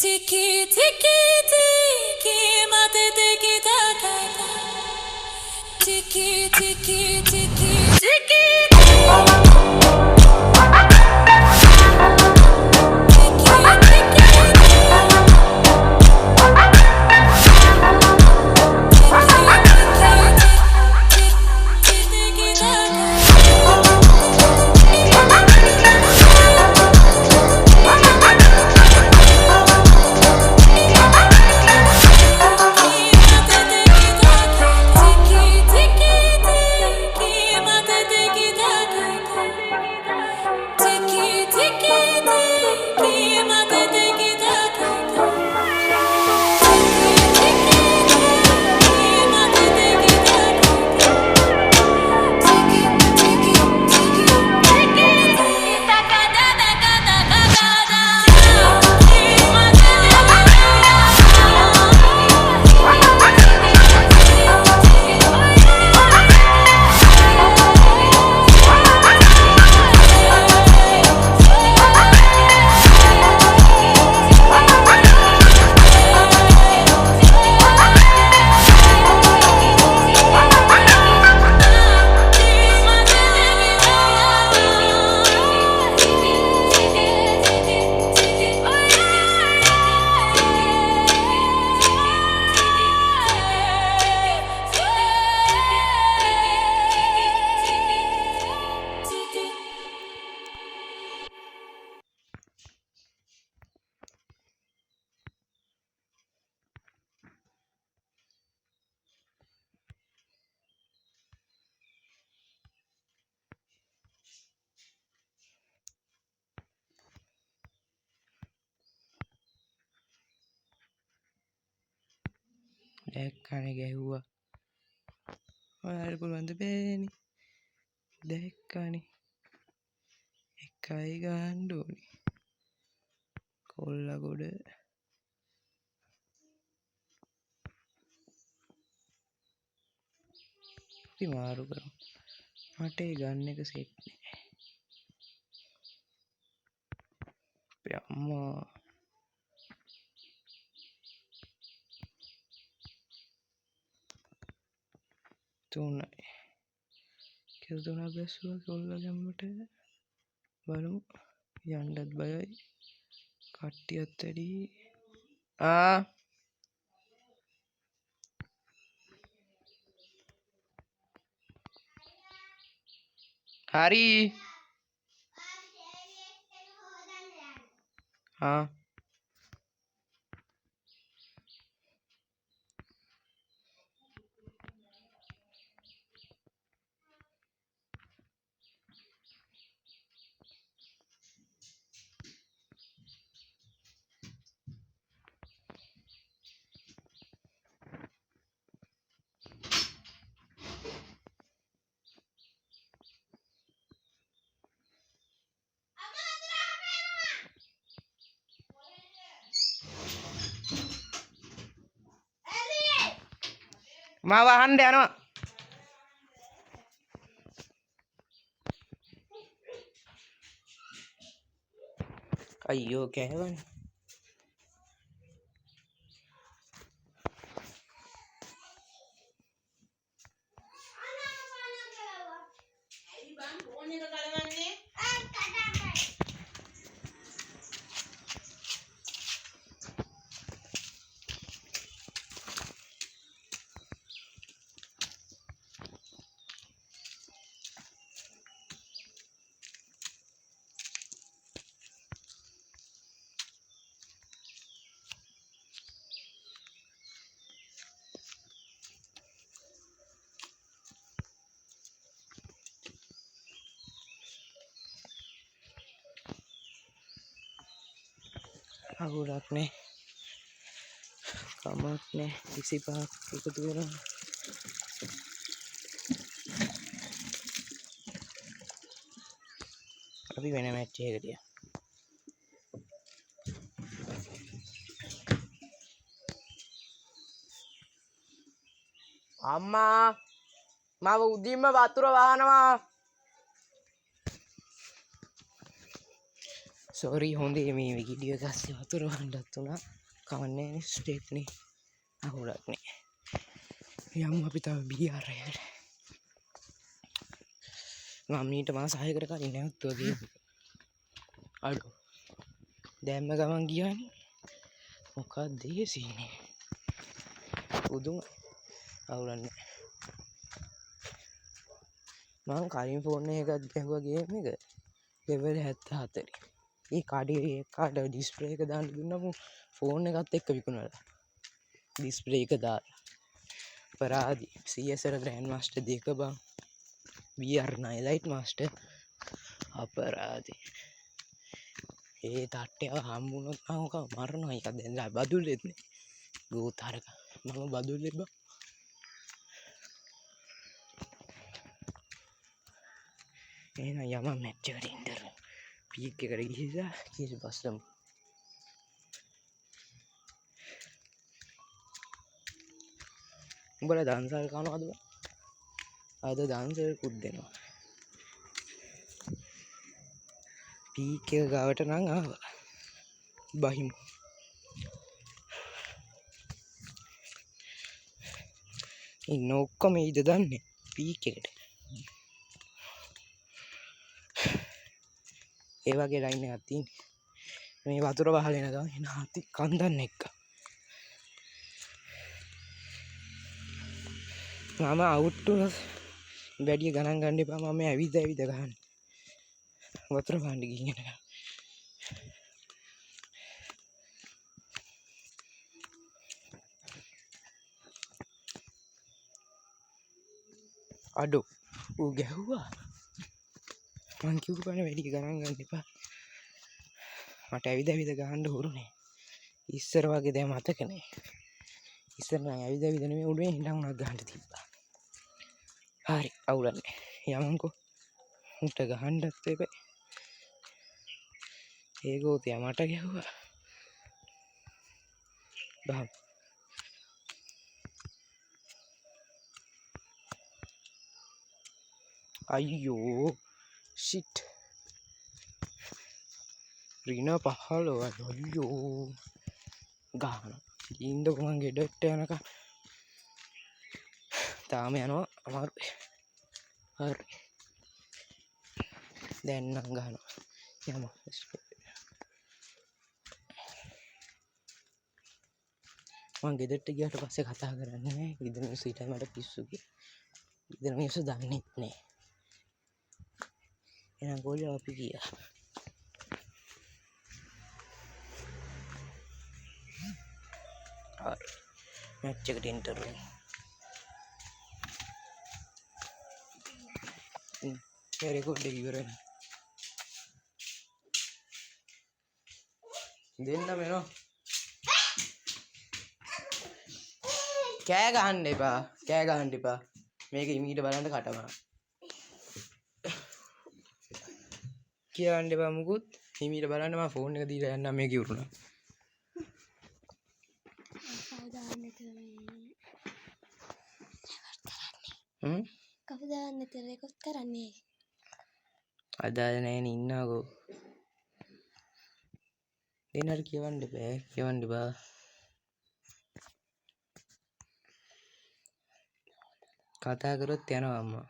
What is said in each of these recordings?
Tiki tiki tiki mate tiki taka. Tiki tiki tiki tiki. දැක්කනේ ගැහුවා. ඔයාලට පුළුවන් ද බෑනේ. දැක්කනේ. එකයි ගන්න ඕනේ. කොල්ල ගොඩ. අපි මාරු කරමු. මට ඒ ගන්න එක සෙට් නෑ. අපේ අම්මා තුනයි. කෙල් තුනක් බැස්සුවා කොල්ල ගැම්මට. බලමු. යන්නත් බයයි. කට්ටියත් වැඩි. හරි. මාව අහන්න යනවා. අයියෝ කෑවනේ. අහුරක් නේ. කමක් නේ. 25ක් එකතු වෙනවා. අපි වෙන මැච් එකකට ගියා. අම්මා මම උදින්ම වතුර වහනවා. සෝරි හොඳේ මේ විඩියෝ එක අස්සේ වතුර වහන්නත් උනා කවන්නේ නේ ස්ටේප් නේ අහුලක් නේ යමු අපි තව බීආරයට මම මීට මාස 6කට කලින් නැවතුවා ගේම් අඩෝ දැම්ම ගමන් ගියානේ මොකක්ද ඒ සීනේ උදුම අවුලන්නේ මම කලින් ෆෝන් එකකට ගැහුවා ගේම් එක ලෙවල් 74 ඒ කාඩ ඩිස්ප්ලේ එක දාන්න දුන්නම ෆෝන් එකත් එක්ක විකුණලා ඩිස්ප්ලේ එක දාලා පරාදි CS වල ග්‍රෑන්ඩ් මාස්ටර් දෙක බං VR9 ලයිට් මාස්ටර් අපරාදි ඒ තට්ටේ හම්බුනොත් නම් ඔක මරනවා එක දැන් බදුල්ලෙත් නේ ගෝතරක මම බදුල්ලෙත් බං එහෙනම් යම මැච් එකට ඉන්ටර් පීක් එකට ගිහිල්ලා කීස් බස්සමු උඹලා දන්සල් කනවද බං අද දන්සල්කුත් දෙනවා පීක් එක ගාවට නම් ආවා බහිමු ඉන්න ඔක්කොම ඊද දන්නේ පීක් එකට ඒ වගේ ලයින් එකක් තියෙන්නේ මේ වතුර වහලෙන ගමන් එන හති කන්දන් එක්ක මම අවුට් වුණොත් වැඩි ගණන් ගන්න එපා මම ඇවිද ගහන්න වතුර වහන්න ගිහින් යනවා අඩෝ ඌ ගැහුවා මං කිව්වනේ වැඩි ගණන් ගන්න එපා මට ඇවිද ගහන්න හුරුනේ ඉස්සර වගේ දැන් මතක නෑ ඉස්සර නම් ඇවිද නෙමෙයි උඩේ හිටන් උනක් ගහන්න තිබ්බා හරි අවුලන්නේ යමන්කෝ උන්ට ගහන්නත් එපා ඒකෝතිය මට ගැහුවා බහම් අයියෝ ෂිට් රින 15 අයියෝ ගහන ඉන්නකො මං ගෙඩට යනකම් තාම යනවා අමාරුයි හරි දැන් නම් ගහනවා යමු මං ගෙදරට ගියාට පස්සේ කතා කරන්නේ නෑ ගෙදර මිනිස්සු ඊටයි මට පිස්සු කිව්වා ගෙදර මිනිස්සු දන්නෙත් නෑ එහෙනම් ගෝලියෝ අපි ගියා හරි මැච් එකට එන්ටර් වෙනවා ඒ රෙකෝඩ් එක ඉවර වෙනවා දෙන්න මෙනෝ කෑ ගහන්න එපා මේක ඉමීට බලන්න කටමා කියන්න එපා මුකුත් ඉමීට බලන්න මම ෆෝන් එක දීලා යන්නම් මේක ඉවරුණා කවදාවත් නැති රෙකෝඩ් කරන්නේ අදාළ නෑනේ ඉන්නකෝ දෙන්නට කියවන්න එපා කතා කරොත් යනවා අම්මා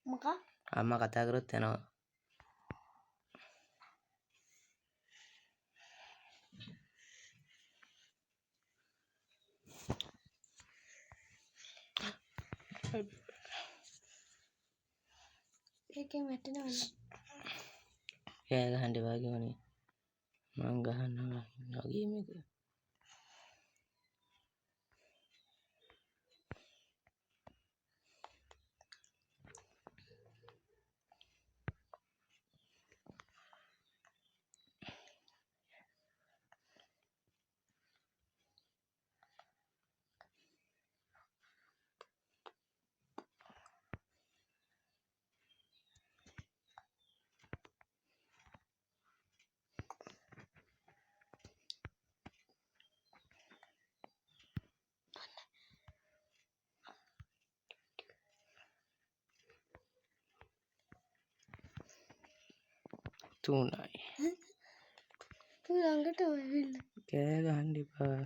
මොකක් අම්මා කතා කරොත් යනවා ඒකෙන් වැටෙනවද කෑ ගහන්න එපා කියවනේ මං ගහන්නවා වගේ මේක 3යි. ළඟට වෙවිල්ල. කෑ ගහන්න එපා.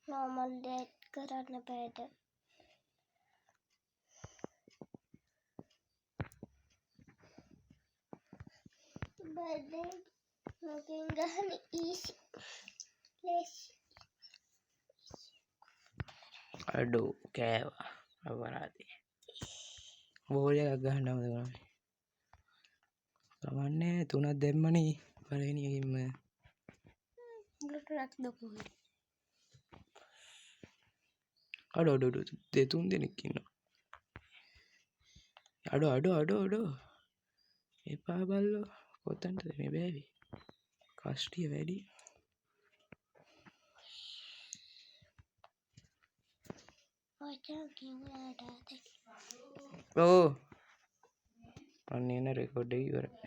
normal date කරන්න බෑද? birthday මොකෙන් ගහන්නේ easy. Let's අඩෝ කෑවා. අපරාධේ. බෝල් එකක් ගහන්න ඕනද කරන්නේ? කමන්නේ 3ක් දැම්මනේ පළවෙනි එකකින්ම. උඹට රක් දකුයි. අඩෝ දෙතුන් දෙනෙක් ඉන්නවා. අඩෝ එපා බල්ලෝ. කොතනද මේ බෑවි? කස්ටිය වැඩි. ඔච්චර කිව්වට ඕ අන්න එන රෙකෝඩ් එක ඉවරයි.